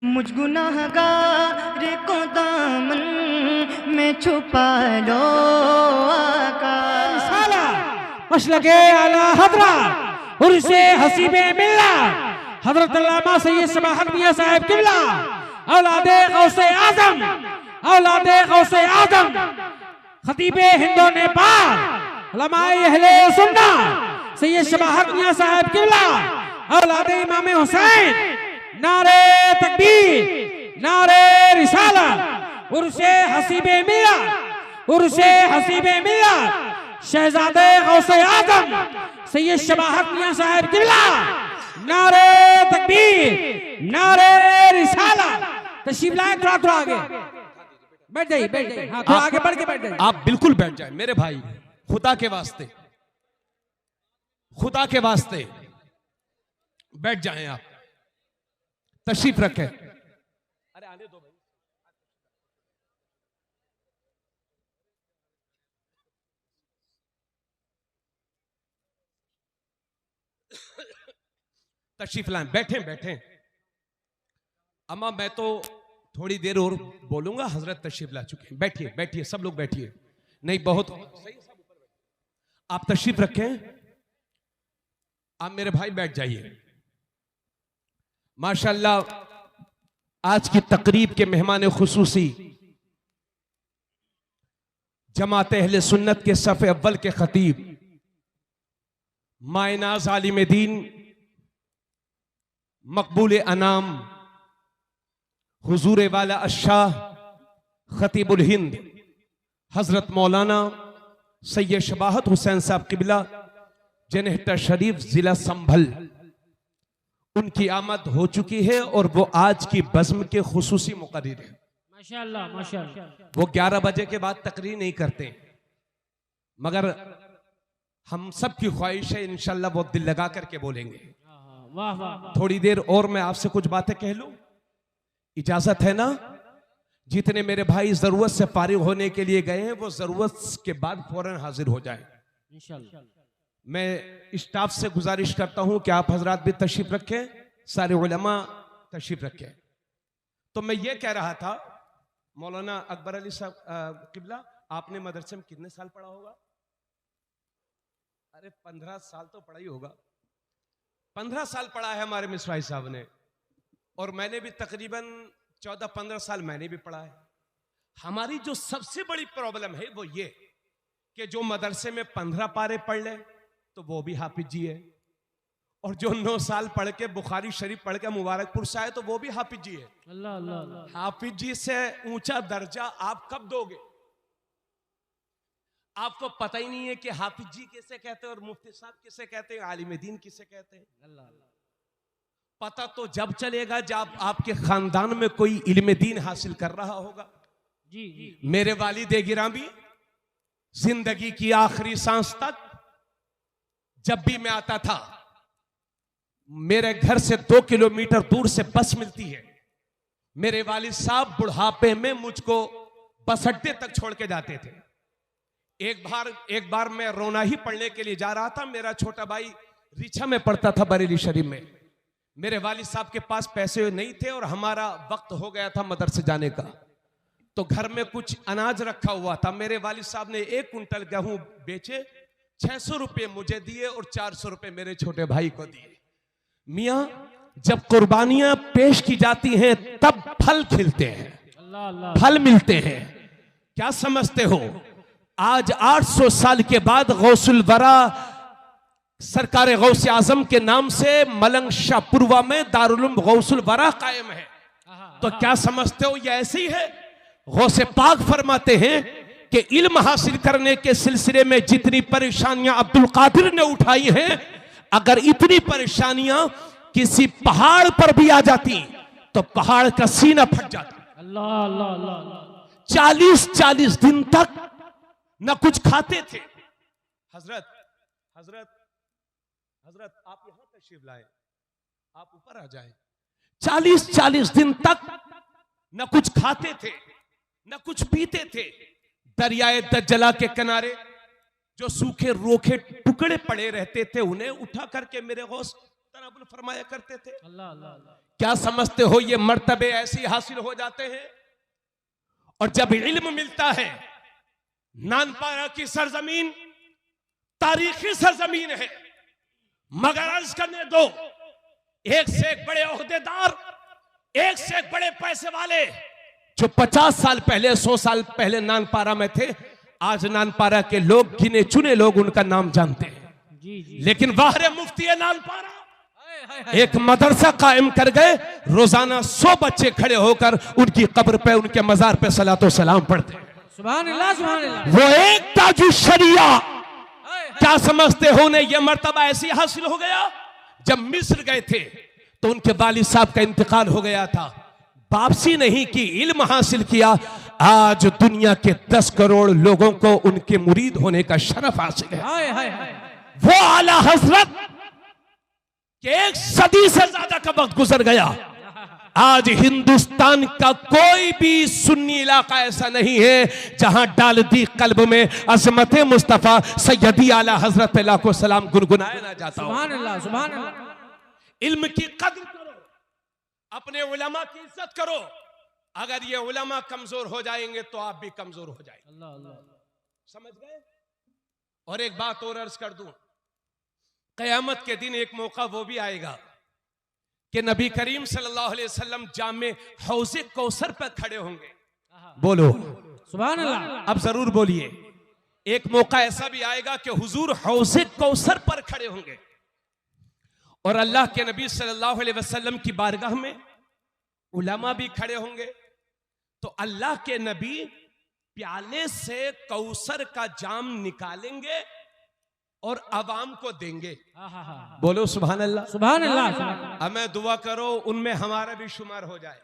मुझ गुनाहगार को दामन में छुपा लो आका। साला मशलके आला हजरा उर्से हसीबे मिल्ला हजरत अल्लामा सैयद शबाहत मियां साहब किबला औलादे गौसे आजम औलादे गौसे आजम खतीबे हिंदो नेपाल उलमाए अहले सुन्नत सैयद शबाहत मियां साहब किबला औलादे इमाम हुसैन नारे तकबीर नारे रिसालत उर्से हसीबे मिल्ला उर्से हसीबे मिल्ला शहजादे गौसे आजम सैयद शबाहत मियां साहब किबला नारे तकबीर नारे रिसालत। तशरीफ लाए थोड़ा आगे बैठ जाइए हाँ थोड़ा आगे बढ़ के बैठ जाइए। आप बिल्कुल बैठ जाए मेरे भाई, खुदा के वास्ते बैठ जाएं आप, तशरीफ रखें। अरे आने दो भाई। तशरीफ लाएं, बैठें। अम्मा मैं तो थोड़ी देर और बोलूंगा, हजरत तशरीफ ला चुके हैं। बैठिए सब लोग बैठिए। नहीं बहुत आप तशरीफ रखें। आप मेरे भाई बैठ जाइए। माशाल्लाह आज की तकरीब के मेहमान खुसूसी जमात अहले सुन्नत के सफ़े अव्वल के खतीब मायनाज आलिम दीन मकबूल अनाम हुजूर वाला अशाह खतीबुल हिंद हजरत मौलाना सैयद शबाहत हुसैन साहब किबला जनहटा शरीफ जिला संभल, उनकी आमद हो चुकी है और वो आज की बज़्म के खुसूसी मुक़र्रिर है। माशाअल्लाह माशाअल्लाह। वो 11 बजे के बाद तकरीर नहीं करते, मगर हम सब की ख्वाहिश है इंशाअल्लाह वो दिल लगा करके बोलेंगे। वाह वाह। थोड़ी देर और मैं आपसे कुछ बातें कह लूं, इजाजत है ना? जितने मेरे भाई जरूरत से फारिग होने के लिए गए हैं वो जरूरत के बाद फौरन हाजिर हो जाए इंशाअल्लाह। मैं स्टाफ से गुजारिश करता हूं कि आप हजरात भी तशरीफ रखें, सारे उलमा तशरीफ रखें। तो मैं ये कह रहा था, मौलाना अकबर अली साहब किबला आपने मदरसे में कितने साल पढ़ा होगा? अरे 15 साल तो पढ़ा ही होगा। 15 साल पढ़ा है हमारे मिसवाई साहब ने, और मैंने भी तकरीबन 14-15 साल मैंने भी पढ़ा है। हमारी जो सबसे बड़ी प्रॉब्लम है वो ये कि जो मदरसे में 15 पारे पढ़ ले तो वो भी हाफिज जी है, और जो 9 साल पढ़ के बुखारी शरीफ पढ़ के मुबारकपुर से आए तो वो भी हाफिज जी है। अल्लाह अल्लाह। हाफिज जी से ऊंचा दर्जा आप कब दोगे? आपको पता ही नहीं है कि हाफिज जी किसे कहते हैं और मुफ्ती साहब किसे कहते हैं, आलिम दीन किसे कहते हैं। अल्लाह अल्लाह। पता तो जब चलेगा जब आपके खानदान में कोई इल्म दीन हासिल कर रहा होगा। जी जी। मेरे वालिद गिरामी जिंदगी की आखिरी सांस तक जब भी मैं आता था, मेरे घर से 2 किलोमीटर दूर से बस मिलती है। मेरे वालिद साहब बुढ़ापे में मुझको बस अड्डे तक छोड़ के जाते थे। एक बार मैं रोनाही पढ़ने के लिए जा रहा था, मेरा छोटा भाई रिछा में पढ़ता था बरेली शरीफ में। मेरे वालिद साहब के पास पैसे नहीं थे और हमारा वक्त हो गया था मदरसे जाने का, तो घर में कुछ अनाज रखा हुआ था। मेरे वालिद साहब ने 1 कुंटल गेहूं बेचे, 600 रुपये मुझे दिए और 400 रुपये मेरे छोटे भाई को दिए। मियां, जब कुर्बानियां पेश की जाती हैं तब फल खिलते हैं, अल्लाह अल्लाह। फल मिलते हैं। क्या समझते हो, आज 800 साल के बाद गौसुल वरा सरकार गौस आजम के नाम से मलंग शाहपुरवा में दारुल गौसुल वरा कायम है, तो क्या समझते हो ये ऐसे ही है? गौसे पाक फरमाते हैं कि इल्म हासिल करने के सिलसिले में जितनी परेशानियां अब्दुल कादिर ने उठाई हैं, अगर इतनी परेशानियां किसी पहाड़ पर भी आ जाती तो पहाड़ का सीना फट जाता। अल्लाह अल्लाह अल्लाह। 40-40 दिन तक न कुछ खाते थे। हजरत हजरत हजरत आप यहां तशरीफ लाए, आप ऊपर आ जाए। 40-40 दिन तक न कुछ खाते थे न कुछ पीते थे। दरियाए दज्जला के किनारे जो सूखे रोखे टुकड़े पड़े रहते थे उन्हें उठा करके मेरे गौस तनाबुल फरमाया करते थे। अल्लाह अल्लाह। क्या समझते हो ये मर्तबे ऐसे हासिल हो जाते हैं? और जब इल्म मिलता है, नानपारा की सरजमीन तारीखी सरजमीन है, मगर अर्ज करने दो, एक से एक बड़े ओहदेदार, एक से एक बड़े पैसे वाले जो 50 साल पहले 100 साल पहले नानपारा में थे, आज नानपारा के लोग, गिने चुने लोग उनका नाम जानते हैं। लेकिन वाहरे मुफ्ती नानपारा एक मदरसा कायम कर गए, रोजाना 100 बच्चे खड़े होकर उनकी कब्र पे, उनके मजार पे सलातो सलाम पढ़ते हैं। सुभान अल्लाह, सुभान अल्लाह। वो एक ताजु शरिया, क्या समझते हो उन्हें यह मर्तबा ऐसी हासिल हो गया? जब मिस्र गए थे तो उनके वालिद साहब का इंतकाल हो गया था, वापसी नहीं की, इल्म हासिल किया। आज दुनिया के 10 करोड़ लोगों को उनके मुरीद होने का शरफ हासिल है। वो आला हजरत के 1 सदी से ज्यादा का वक्त गुजर गया। आज हिंदुस्तान का कोई भी सुन्नी इलाका ऐसा नहीं है जहां डाल दी कल्ब में अजमत मुस्तफा सैयदी आला हजरत लाखो सलाम गुनगुनाया ना जाता हो। सुभान अल्लाह, सुभान अल्लाह। इल्म की कद्र करो, अपने उलमा की इज्जत करो। अगर ये उलमा कमजोर हो जाएंगे तो आप भी कमजोर हो जाएंगे। अल्लाह अल्लाह। समझ गए? और एक बात और अर्ज कर दूं, कयामत के दिन एक मौका वो भी आएगा कि नबी करीम सल्लल्लाहु अलैहि वसल्लम जामे हौज़े कौसर पर खड़े होंगे। बोलो सुभान अल्लाह। अब जरूर बोलिए। एक मौका ऐसा भी आएगा कि हुजूर हौज़े कौसर पर खड़े होंगे और अल्लाह के नबी सल्लल्लाहु अलैहि वसल्लम की बारगाह में उलमा भी खड़े होंगे। तो अल्लाह के नबी प्याले से कौसर का जाम निकालेंगे और अवाम को देंगे। बोलो सुभान अल्लाह, सुभान अल्लाह। हमें दुआ करो उनमें हमारा भी शुमार हो जाए।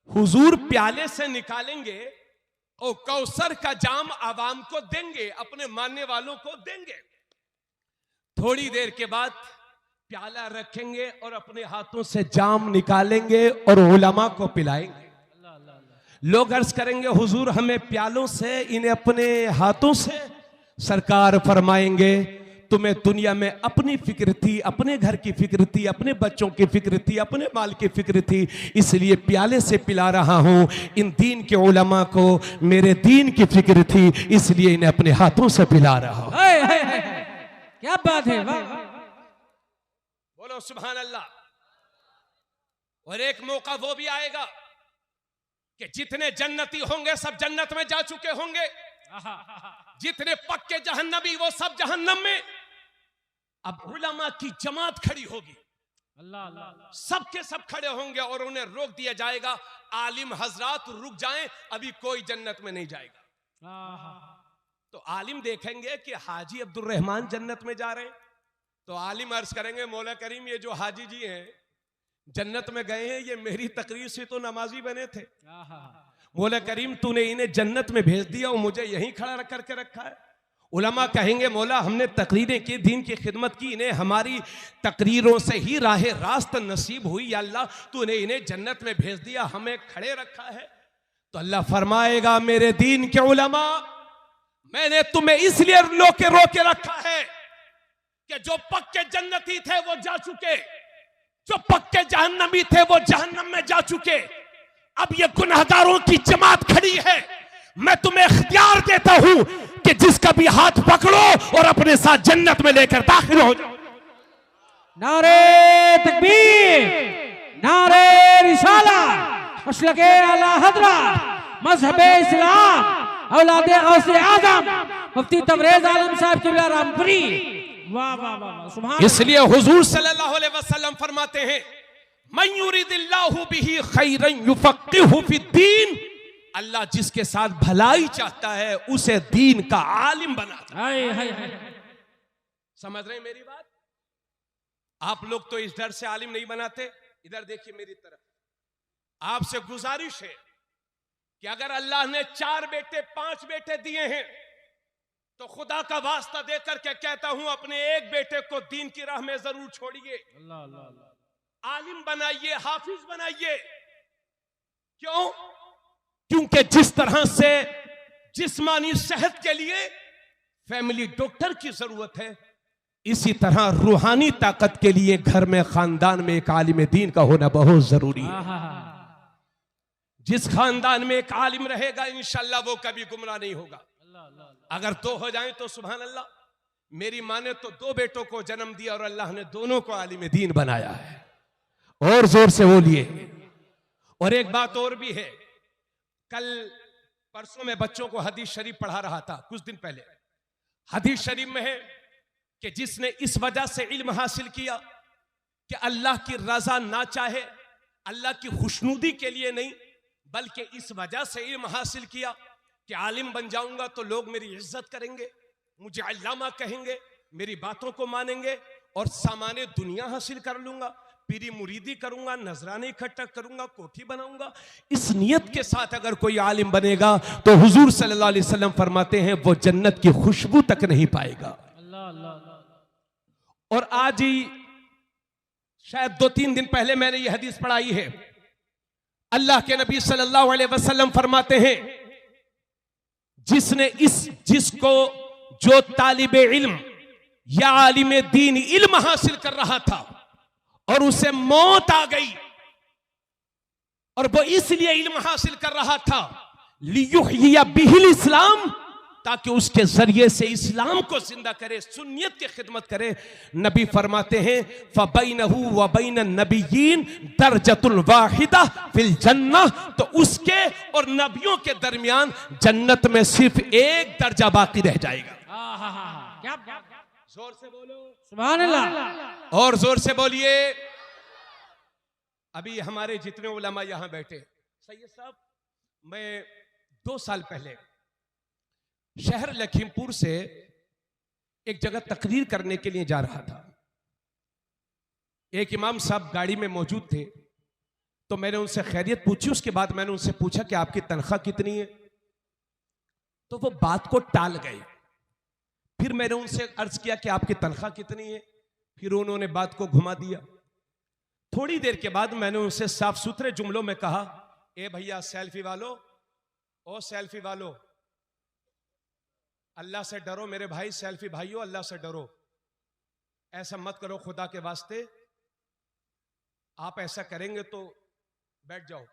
हुजूर प्याले से निकालेंगे और कौसर का जाम अवाम को देंगे, अपने मानने वालों को देंगे। थोड़ी देर के बाद प्याला रखेंगे और अपने हाथों से जाम निकालेंगे और उलमा को पिलाएंगे। लोग अर्ज करेंगे हुजूर हमें प्यालों से, इन्हें अपने हाथों से। सरकार फरमाएंगे तुम्हें दुनिया में अपनी फिक्र थी, अपने घर की फिक्र थी, अपने बच्चों की फिक्र थी, अपने माल की फिक्र थी, इसलिए प्याले से पिला रहा हूं। इन दीन के उलमा को मेरे दीन की फिक्र थी, इसलिए इन्हें अपने हाथों से पिला रहा हूं। क्या बात है, वाह। बोलो सुभान अल्लाह। और एक मौका वो भी आएगा कि जितने जन्नती होंगे सब जन्नत में जा चुके होंगे, जितने पक्के जहन्नमी वो सब जहन्नम में। अब उलमा की जमात खड़ी होगी, अल्लाह, सब के सब खड़े होंगे और उन्हें रोक दिया जाएगा, आलिम हजरात रुक जाएं, अभी कोई जन्नत में नहीं जाएगा। तो आलिम देखेंगे कि हाजी अब्दुल रहमान जन्नत में जा रहे हैं, तो आलिम अर्ज करेंगे मौला करीम ये जो हाजी जी हैं जन्नत में गए हैं, ये मेरी तकरीर से तो नमाजी बने थे। मौला करीम तूने इन्हें जन्नत में भेज दिया और मुझे यहीं खड़ा करके रखा है। उलमा कहेंगे मौला हमने तकरीरें की, दीन की खिदमत की, इन्हें हमारी तकरीरों से ही राह रास्त नसीब हुई, या अल्लाह तूने इन्हें जन्नत में भेज दिया, हमें खड़े रखा है। तो अल्लाह फरमाएगा मेरे दीन के उलमा मैंने तुम्हें इसलिए रोके रखा है कि जो पक्के जन्नती थे वो जा चुके, जो पक्के जहन्नमी थे वो जहन्नम में जा चुके। अब ये गुनहगारों की जमात खड़ी है, मैं तुम्हें इख्तियार देता हूं कि जिसका भी हाथ पकड़ो और अपने साथ जन्नत में लेकर दाखिल हो जाओ। नारे तकबीर, नारे रिसाला, मसलके आला हज़रत, मज़हबे इस्लाम, औलादे गौसे आज़म मुफ्ती तबरेज़ आलम साहब क़िबला रामपुरी। वाह वाह वाह, सुभान। इसलिए हुजूर सल्लल्लाहु अलैहि वसल्लम फरमाते हैं मन युरिदिल्लाहु बिही खैरन युफ़क़्क़िहु फ़िद्दीन, अल्लाह जिसके साथ भलाई चाहता है उसे दीन का आलिम बनाता है। समझ रहे हैं मेरी बात? आप लोग तो इस डर से आलिम नहीं बनाते। इधर देखिए मेरी तरफ, आपसे गुजारिश है कि अगर अल्लाह ने 4 बेटे 5 बेटे दिए हैं तो खुदा का वास्ता देकर के कहता हूं अपने एक बेटे को दीन की राह में जरूर छोड़िए, आलिम बनाइए, हाफिज बनाइए। क्यों? क्योंकि जिस तरह से जिस्मानी सेहत के लिए फैमिली डॉक्टर की जरूरत है, इसी तरह रूहानी ताकत के लिए घर में, खानदान में एक आलिम दीन का होना बहुत जरूरी है। जिस खानदान में एक आलिम रहेगा इंशाअल्लाह वो कभी गुमराह नहीं होगा। अगर दो हो जाएं तो सुभान अल्लाह। मेरी माँ ने तो 2 बेटों को जन्म दिया और अल्लाह ने दोनों को आलिम दीन बनाया है। और जोर से बोलिए। और एक बात और भी है, कल परसों में बच्चों को हदीस शरीफ पढ़ा रहा था कुछ दिन पहले। हदीस शरीफ में है कि जिसने इस वजह से इल्म हासिल किया कि अल्लाह की रजा ना चाहे, अल्लाह की खुशनुदी के लिए नहीं, बल्कि इस वजह से इल्म हासिल किया कि आलिम बन जाऊंगा तो लोग मेरी इज्जत करेंगे, मुझे अल्लामा कहेंगे, मेरी बातों को मानेंगे और सामान्य दुनिया हासिल कर लूंगा, पीरी मुरीदी करूंगा, नजराने इकट्ठा करूंगा, कोठी बनाऊंगा। इस नियत के साथ अगर कोई आलिम बनेगा तो हुजूर सल्लल्लाहु अलैहि वसल्लम फरमाते हैं वो जन्नत की खुशबू तक नहीं पाएगा। और आज ही शायद 2-3 दिन पहले मैंने ये हदीस पढ़ाई है। अल्लाह के नबी सल्लल्लाहु अलैहि वसल्लम फरमाते हैं जिसको जो तालिबे इल्म या आलिम दीन इल्म हासिल कर रहा था और उसे मौत आ गई और वो इसलिए इल्म हासिल कर रहा था लियुहयिया बिहिल इस्लाम, ताकि उसके जरिए से इस्लाम को जिंदा करे, सुन्नियत की खिदमत करे। नबी फरमाते हैं फबैनहु व बैन नबिय्यीन दरजतुल वाहिदा फिल जन्नह, तो उसके और नबियों के दरमियान जन्नत में सिर्फ एक दर्जा बाकी रह जाएगा। जोर से बोलो सुभान अल्लाह। और जोर से बोलिए। अभी हमारे जितने उलमा यहां बैठे, सैयद साहब, मैं 2 साल पहले शहर लखीमपुर से एक जगह तकरीर करने के लिए जा रहा था। एक इमाम साहब गाड़ी में मौजूद थे, तो मैंने उनसे खैरियत पूछी। उसके बाद मैंने उनसे पूछा कि आपकी तनख्वाह कितनी है, तो वो बात को टाल गए। फिर मैंने उनसे अर्ज किया कि आपकी तनख्वाह कितनी है, फिर उन्होंने बात को घुमा दिया। थोड़ी देर के बाद मैंने उनसे साफ सुथरे जुमलों में कहा, ए भैया सेल्फी वालो, ओ सेल्फी वालो, अल्लाह से डरो मेरे भाई, सेल्फी भाइयों अल्लाह से डरो, ऐसा मत करो खुदा के वास्ते, आप ऐसा करेंगे तो बैठ जाओ।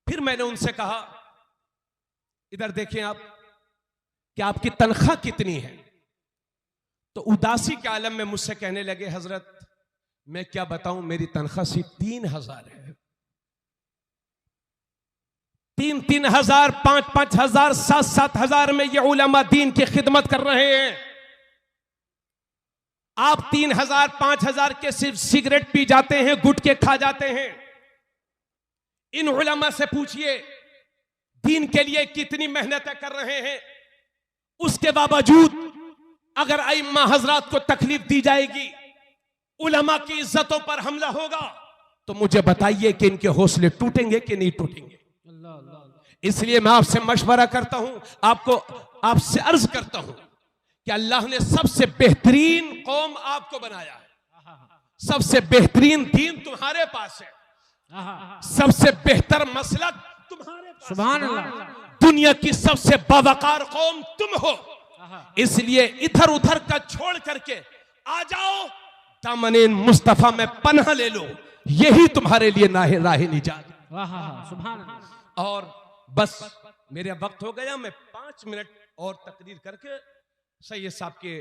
फिर मैंने उनसे कहा, इधर देखें आप कि आपकी तनख्वाह कितनी है। तो उदासी के आलम में मुझसे कहने लगे, हजरत मैं क्या बताऊं, मेरी तनख्वाह सिर्फ 3,000 है। 3-3 हजार, 5-5 हजार, 7-7 हजार में ये उलमा दीन की खिदमत कर रहे हैं। आप 3,000 5,000 के सिर्फ सिगरेट पी जाते हैं, गुटखे खा जाते हैं। इन उलमा से पूछिए दीन के लिए कितनी मेहनतें कर रहे हैं। उसके बावजूद अगर अइम्मा हजरात को तकलीफ दी जाएगी, उलमा की इज्जतों पर हमला होगा, तो मुझे बताइए कि इनके हौसले टूटेंगे कि नहीं टूटेंगे। इसलिए मैं आपसे मशवरा करता हूं, आपसे अर्ज करता हूं कि अल्लाह ने सबसे बेहतरीन कौम आपको बनाया है, सबसे बेहतरीन दीन तुम्हारे पास है, सबसे बेहतर मसलक तुम्हारे पास। सुभान अल्लाह। दुनिया की सबसे बावकार कौम तुम हो, इसलिए इधर उधर का छोड़ करके आ जाओ, दामन मुस्तफा में पनाह ले लो, यही तुम्हारे लिए राह निजात। सुभान अल्लाह। और बस मेरा वक्त हो गया, मैं 5 मिनट और तकरीर करके सैयद साहब के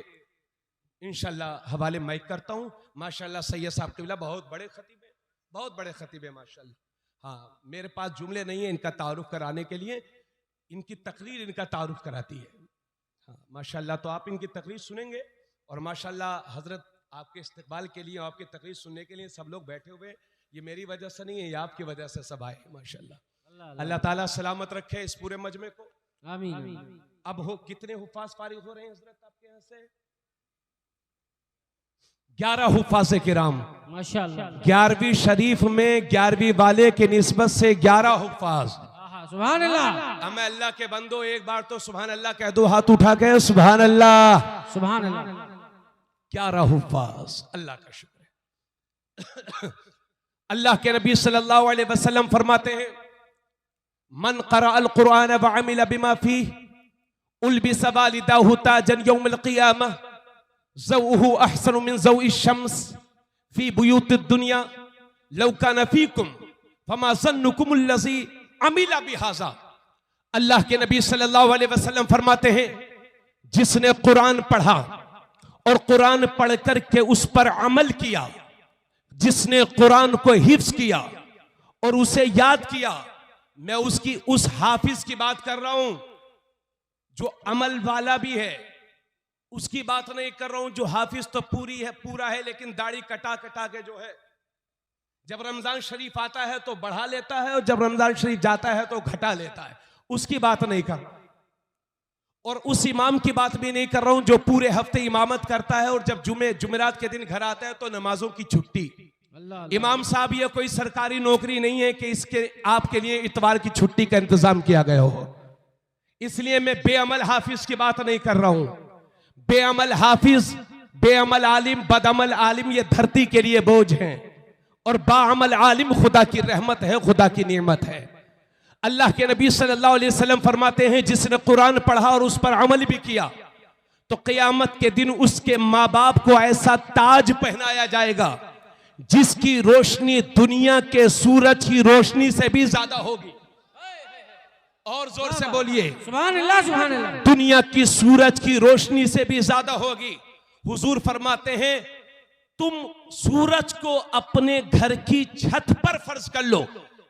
इंशाल्लाह हवाले माइक करता हूं। माशाल्लाह सैयद साहब के बहुत बड़े खतीब है, बहुत बड़े खतीब है माशाल्लाह। हाँ, मेरे पास जुमले नहीं है इनका तारुफ कराने के लिए, इनकी तकरीर इनका तारुफ कराती है। हाँ माशाल्लाह, तो आप इनकी तकरीर सुनेंगे और माशाल्लाह हजरत आपके इस्तकबाल के लिए, आपकी तकरीर सुनने के लिए सब लोग बैठे हुए। ये मेरी वजह से नहीं है, ये आपकी वजह से सब आए माशाल्लाह। अल्लाह ताला सलामत रखे इस पूरे मजमे को, आमीन। अब हो कितने हुफाज फारिग हो रहे हैं हजरत आपके यहाँ से? 11 हुफाज किराम माशाल्लाह। 11वीं शरीफ में 11वीं वाले की निस्बत से 11 हुफाज। सुभान अल्लाह। मैं अल्लाह के बंदो एक बार तो सुभान अल्लाह कह दो, हाथ उठा के सुभान अल्लाह, सुभान अल्लाह। 11 हुफाज, अल्लाह का शुक्र है। अल्लाह के नबी सल्लल्लाहु अलैहि वसल्लम फरमाते हैं, मन क़रा अल कुरान व अमिल बिमा फीह उल्बिस वालिदाहु ताजन यौमिल क़ियामह ज़ौहु अहसनु मिन ज़ौइ शम्स फी बुयूतिद दुनिया लौ काना फीकुम फमा ज़न्नुकुमुल्लज़ी अमिला बिहाज़ा। अल्लाह के नबी सल्लल्लाहु अलैहि वसल्लम फरमाते हैं, जिसने कुरान पढ़ा और कुरान पढ़ करके उस पर अमल किया, जिसने कुरान को हिफ्ज किया और उसे याद किया, मैं उसकी उस हाफिज की बात कर रहा हूं जो अमल वाला भी है, उसकी बात नहीं कर रहा हूं जो हाफिज तो पूरा है लेकिन दाढ़ी कटा कटा के जो है, जब रमजान शरीफ आता है तो बढ़ा लेता है और जब रमजान शरीफ जाता है तो घटा लेता है, उसकी बात नहीं कर रहा। और उस इमाम की बात भी नहीं कर रहा हूं जो पूरे हफ्ते इमामत करता है और जब जुमेरात के दिन घर आता है तो नमाजों की छुट्टी। इमाम साहब ये कोई सरकारी नौकरी नहीं है कि इसके आपके लिए इतवार की छुट्टी का इंतजाम किया गया हो। इसलिए मैं बेअमल हाफिज की बात नहीं कर रहा हूं। बेअमल हाफिज, बेअमल आलिम, बदअमल आलिम ये धरती के लिए बोझ हैं और बाअमल आलिम खुदा की रहमत है, खुदा की नेमत है। अल्लाह के नबी सल्लल्लाहु अलैहि वसल्लम फरमाते हैं, जिसने कुरान पढ़ा और उस पर अमल भी किया तो क़यामत के दिन उसके माँ बाप को ऐसा ताज पहनाया जाएगा जिसकी रोशनी दुनिया के सूरज की रोशनी से भी ज्यादा होगी। और जोर से बोलिए सुभान अल्लाह, सुभान अल्लाह। दुनिया की सूरज की रोशनी से भी ज्यादा होगी। हुजूर फरमाते हैं, तुम सूरज को अपने घर की छत पर फर्ज कर लो,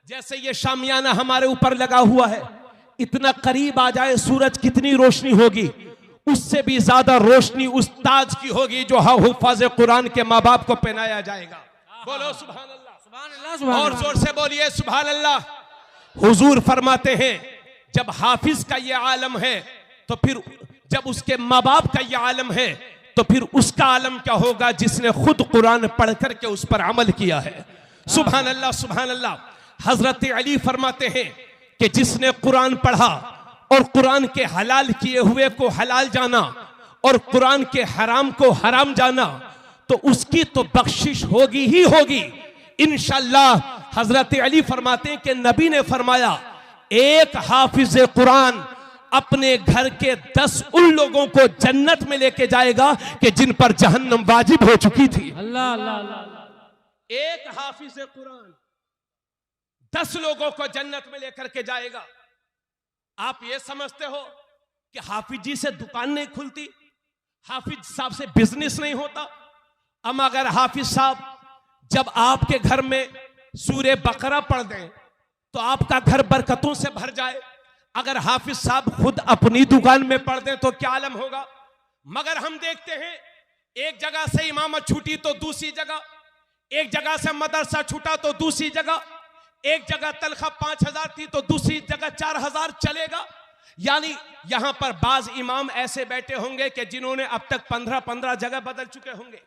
जैसे ये शामियाना हमारे ऊपर लगा हुआ है, इतना करीब आ जाए सूरज, कितनी रोशनी होगी, उससे भी ज्यादा रोशनी उस ताज की होगी जो हुफ्फाज़ कुरान के माँ बाप को पहनाया जाएगा। बोलो सुभान अल्लाह, सुभान अल्लाह, सुभान और अल्लाह। जोर से बोलिए सुभान अल्लाह। हुजूर फरमाते हैं, जब हाफिज का ये आलम है तो फिर जब उसके माँ बाप का ये आलम है तो फिर उसका आलम क्या होगा जिसने खुद कुरान पढ़ करके उस पर अमल किया है। सुभान अल्लाह, सुभान अल्लाह। हजरत अली फरमाते हैं कि जिसने कुरान पढ़ा और कुरान के हलाल किए हुए को हलाल जाना और कुरान के हराम को हराम जाना तो उसकी तो बख्शिश होगी ही होगी इंशाअल्लाह। हजरत अली फरमाते हैं कि नबी ने फरमाया, एक हाफिज कुरान अपने घर के 10 उन लोगों को जन्नत में लेके जाएगा कि जिन पर जहन्नम वाजिब हो चुकी थी। अल्लाह अल्लाह अल्लाह। एक हाफिज कुरान 10 लोगों को जन्नत में लेकर के जाएगा। आप ये समझते हो कि हाफिज जी से दुकान नहीं खुलती, हाफिज साहब से बिजनेस नहीं होता? अगर हाफिज साहब जब आपके घर में सूरे बकरा पढ़ दें तो आपका घर बरकतों से भर जाए, अगर हाफिज साहब खुद अपनी दुकान में पढ़ दें तो क्या आलम होगा। मगर हम देखते हैं, एक जगह से इमामत छूटी तो दूसरी जगह, एक जगह से मदरसा छूटा तो दूसरी जगह, एक जगह तनख्वाह 5000 थी तो दूसरी जगह 4000 चलेगा। यानी यहां पर बाज इमाम ऐसे बैठे होंगे कि जिन्होंने अब तक 15-15 जगह बदल चुके होंगे,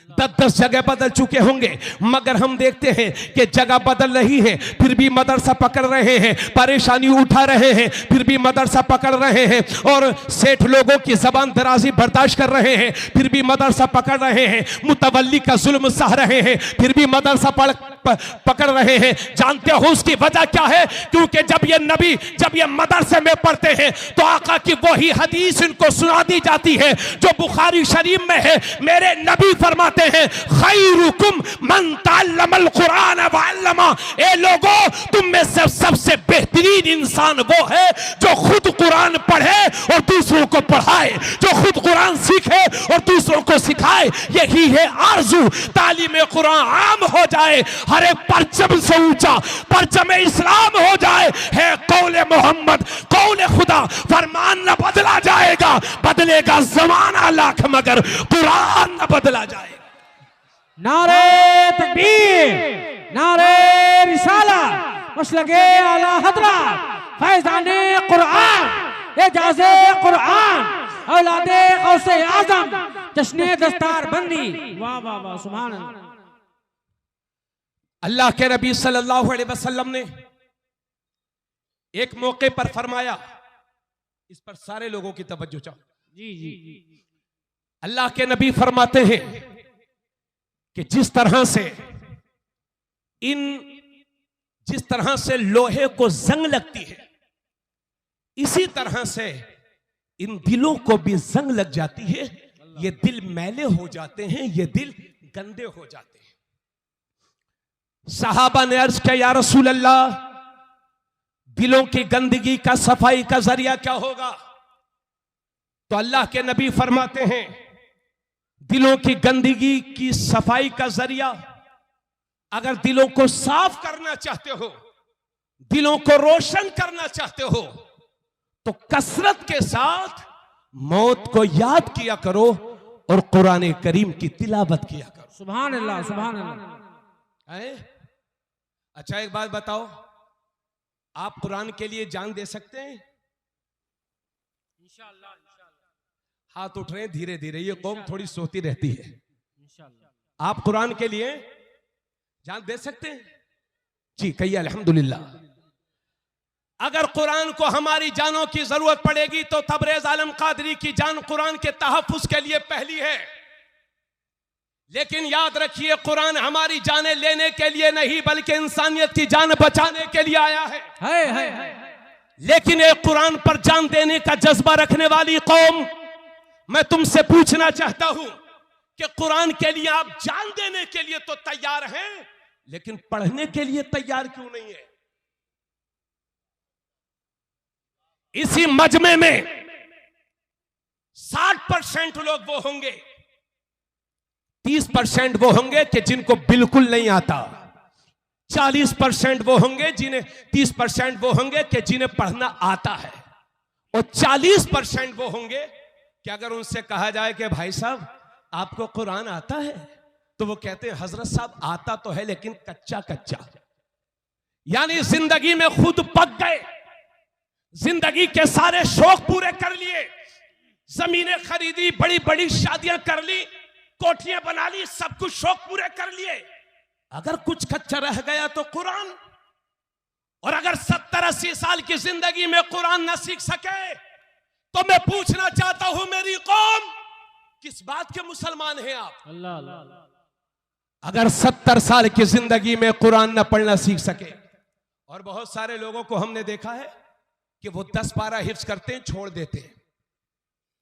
10-10 जगह बदल चुके होंगे। मगर हम देखते हैं कि जगह बदल रही है फिर भी मदरसा पकड़ रहे हैं, परेशानी उठा रहे हैं फिर भी मदरसा पकड़ रहे हैं, और सेठ लोगों की जबान दराजी बर्दाश्त कर रहे हैं फिर भी मदरसा पकड़ रहे हैं, मुतवल्ली का जुल्म सह रहे हैं फिर भी मदरसा पकड़ रहे हैं। जानते हो उसकी वजह क्या है? क्योंकि जब ये मदरसे में पढ़ते हैं तो आका की वही हदीस इनको सुना दी जाती है जो बुखारी शरीफ में है। मेरे नबी फरमाते हैं, खैरुकुम मन तअल्लमल कुरान व अल्लमा। ए लोगों, तुम में से सबसे बेहतरीन इंसान वो है जो खुद कुरान पढ़े और दूसरों को पढ़ाए, जो खुद कुरान सीखे और दूसरों को सिखाए। यही है आरजू, तालीम कुरान आम हो जाए, हर एक परचम से ऊंचा परचम इस्लाम हो जाए। है कौले मोहम्मद, कौले खुदा, फरमान न बदला जाएगा, बदलेगा जमाना लाख मगर कुरान न बदला जाएगा। नारे तकबीर, नारे रिसाला, मसलके आला हजरत, फैज़ाने कुरान, एजाज़े कुरान, औलादे गौसे आज़म, जश्ने दस्तार बंदी। वाह वाह वाह, सुभान अल्लाह। अल्लाह के नबी सल्लल्लाहु अलैहि वसल्लम ने एक मौके पर फरमाया, इस पर सारे लोगों की तवज्जो चाहो। जी जी। अल्लाह के नबी फरमाते हैं कि जिस तरह से लोहे को जंग लगती है, इसी तरह से इन दिलों को भी जंग लग जाती है, ये दिल मैले हो जाते हैं, ये दिल गंदे हो जाते हैं। सहाबा ने अर्ज किया, या रसूल अल्लाह, दिलों की गंदगी का सफाई का जरिया क्या होगा? तो अल्लाह के नबी फरमाते हैं, दिलों की गंदगी की सफाई का जरिया, अगर दिलों को साफ करना चाहते हो, दिलों को रोशन करना चाहते हो, तो कसरत के साथ मौत को याद किया करो और कुरान करीम की तिलावत किया करो। सुभान अल्लाह, सुभान अल्लाह। अच्छा एक बात बताओ, आप कुरान के लिए जान दे सकते हैं? इंशाअल्लाह। हाथ उठ रहे हैं धीरे धीरे, ये कौम थोड़ी सोती रहती है। इंशाअल्लाह आप कुरान के लिए जान दे सकते हैं? जी कहिए अल्हम्दुलिल्लाह। अगर कुरान को हमारी जानों की जरूरत पड़ेगी तो तबरेज आलम कादरी की जान कुरान के तहफ्फुज के लिए पहली है। लेकिन याद रखिए, कुरान हमारी जानें लेने के लिए नहीं बल्कि इंसानियत की जान बचाने के लिए आया है। लेकिन एक कुरान पर जान देने का जज्बा रखने वाली कौम, मैं तुमसे पूछना चाहता हूं कि कुरान के लिए आप जान देने के लिए तो तैयार हैं, लेकिन पढ़ने के लिए तैयार क्यों नहीं है? इसी मजमे में 60% लोग वो होंगे, 30% वो होंगे कि जिनको बिल्कुल नहीं आता, 40% वो होंगे जिन्हें 30% वो होंगे कि जिन्हें पढ़ना आता है, और 40% वो होंगे कि अगर उनसे कहा जाए कि भाई साहब आपको कुरान आता है, तो वो कहते हैं हजरत साहब आता तो है लेकिन कच्चा कच्चा। यानी जिंदगी में खुद पक गए, जिंदगी के सारे शौक पूरे कर लिए, जमीनें खरीदी, बड़ी बड़ी शादियां कर ली, कोठियां बना ली, सब कुछ शौक पूरे कर लिए, अगर कुछ कच्चा रह गया तो कुरान। और अगर 70-80 साल की जिंदगी में कुरान न सीख सके तो मैं पूछना चाहता हूं मेरी कौम, किस बात के मुसलमान हैं आप? अल्लाह अल्लाह। अगर 70 साल की जिंदगी में कुरान न पढ़ना सीख सके। और बहुत सारे लोगों को हमने देखा है कि वो 10 पारा हिफ्ज करते हैं, छोड़ देते हैं।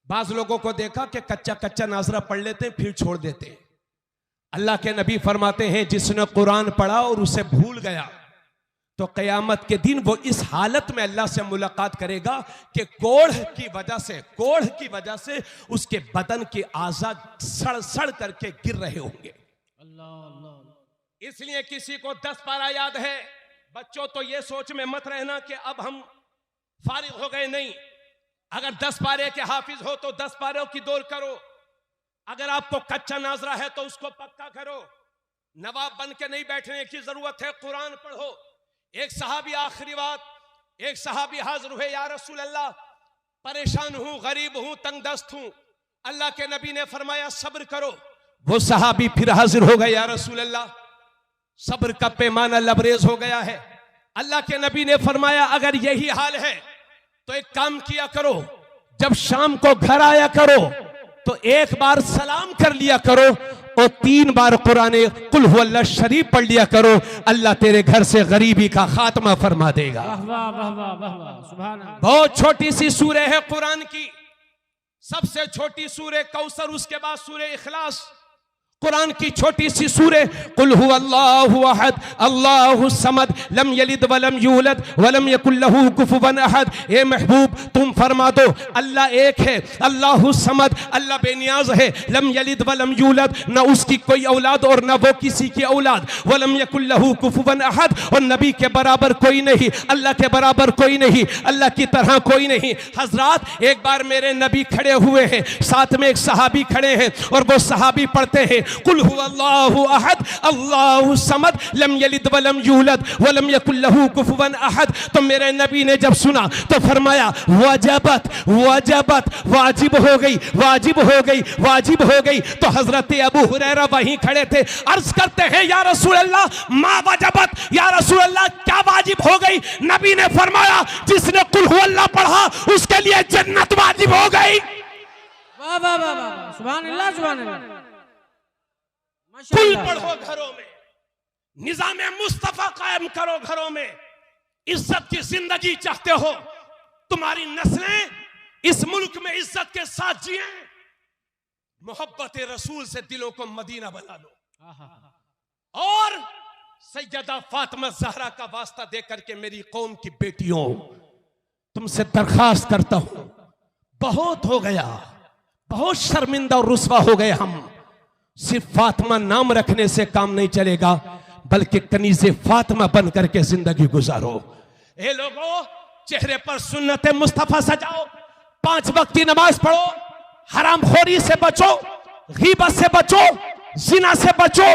बाज लोगों को देखा कि कच्चा कच्चा नाजरा पढ़ लेते हैं, फिर छोड़ देते हैं। अल्लाह के नबी फरमाते हैं, जिसने कुरान पढ़ा और उसे भूल गया तो क़यामत के दिन वो इस हालत में अल्लाह से मुलाकात करेगा कि कोढ़ की वजह से उसके बदन के आज़ा सड़ सड़ करके गिर रहे होंगे। अल्लाह अल्लाह। इसलिए किसी को 10 पारा याद है, बच्चों तो ये सोच में मत रहना कि अब हम फारिग हो गए, नहीं। अगर 10 पारे के हाफिज हो तो 10 पारों की दौड़ करो। अगर आपको कच्चा नाजरा है तो उसको पक्का करो। नवाब बन के नहीं बैठने की जरूरत है, कुरान पढ़ो। एक सहाबी, आखिरी बात, एक सहाबी हाजिर हुए, या रसूल अल्लाह परेशान हूं, गरीब हूं, तंगदस्त हूं। अल्लाह के नबी ने फरमाया सब्र करो। वो सहाबी फिर हाजिर हो गए, या रसूल अल्लाह सब्र का पैमाना लबरेज हो गया है। अल्लाह के नबी ने फरमाया अगर यही हाल है तो एक काम किया करो, जब शाम को घर आया करो तो एक बार सलाम कर लिया करो और 3 बार कुरान कुल हुवल्लाह शरीफ पढ़ लिया करो। अल्लाह तेरे घर से गरीबी का खात्मा फरमा देगा। बहुत छोटी सी सूरह है कुरान की, सबसे छोटी सूरह कौसर, उसके बाद सूरह इखलास। कुरान की छोटी सी सूरह कुल हुवल्लाहु अहद अल्लाहु समद लम यलिद वलम यूलद वलम यकुल लहू कुफुवन अहद। ए महबूब तुम फरमा दो, अल्लाह एक है, अल्लाहु समद, अल्लाह बेनियाज है, लम यलिद वलम यूलद, न उसकी कोई औलाद और न वो किसी की औलाद, वलम यकुल लहू कुफुवन अहद, और नबी के बराबर कोई नहीं, अल्लाह के बराबर कोई नहीं, अल्लाह की तरह कोई नहीं। हजरात एक बार मेरे नबी खड़े हुए हैं, साथ में एक सहाबी खड़े हैं और वो सहाबी पढ़ते हैं कुल हुवल्लाहु अहद अल्लाहु समद लम यलिद वलम यूलद वलम यकुल लहू कुफुवन अहद। तो मेरे नबी ने जब सुना तो फरमाया वजबत वजबत, वाजिब हो गई, वाजिब हो गई, वाजिब हो गई। तो हजरत अबू हुरैरा वहीं खड़े थे, अर्ज करते हैं या रसूल अल्लाह मा वजबत, या रसूल अल्लाह क्या वाजिब हो गई? नबी ने फरमाया जिसने कुल हुवल्लाह पढ़ा उसके लिए जन्नत वाजिब हो गई। वाह वाह वाह वाह, सुभान अल्लाह सुभान अल्लाह। कुल पढ़ो घरों में, निजाम मुस्तफा कायम करो घरों में। इज्जत की जिंदगी चाहते हो, तुम्हारी नस्लें इस मुल्क में इज्जत के साथ जिए, मोहब्बत रसूल से दिलों को मदीना बना लो। और सैयदा फातिमा ज़हरा का वास्ता दे करके मेरी कौम की बेटियों, तुमसे दरखास्त करता हूं, बहुत हो गया, बहुत शर्मिंदा और रुस्वा हो गए हम। सिर्फ फातिमा नाम रखने से काम नहीं चलेगा, बल्कि कनीज़े फातिमा बन करके जिंदगी गुजारो। ए लोगों, चेहरे पर सुन्नत मुस्तफा सजाओ, 5 वक्त की नमाज पढ़ो, हरामखोरी से बचो, गीबत से बचो, जिना से बचो,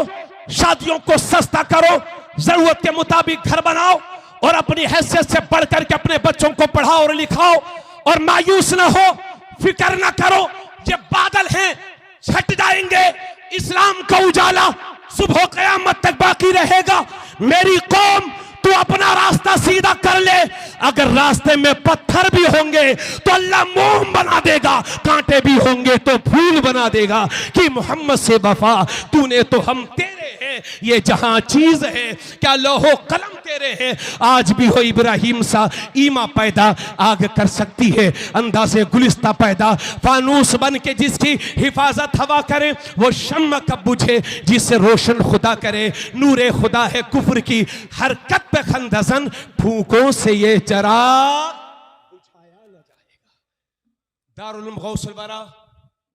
शादियों को सस्ता करो, जरूरत के मुताबिक घर बनाओ और अपनी हैसियत से बढ़ करके अपने बच्चों को पढ़ाओ और लिखाओ। और मायूस ना हो, फिक्र ना करो, ये बादल हैं, छट जाएंगे। इस्लाम का उजाला सुबह क़यामत तक बाकी रहेगा। मेरी कौम, तू अपना रास्ता सीधा कर ले। अगर रास्ते में पत्थर भी होंगे तो अल्लाह मोम बना देगा, कांटे भी होंगे तो फूल बना देगा। कि मोहम्मद से वफा तूने तो हम तेरे हैं, ये जहां चीज है क्या लोहो कलम तेरे हैं। आज भी हो इब्राहिम सा ईमा पैदा, आग कर सकती है अंदाज़े गुलिस्ता पैदा। फानूस बन के जिसकी हिफाजत हवा करे, वो शम्मा कब बुझे जिससे रोशन खुदा करे। नूरे खुदा है कुफ्र की हरकत पे खंदसन, फूकों से ये चराग बुझाया न जाएगा। दारुल उलूम गौसुल वरा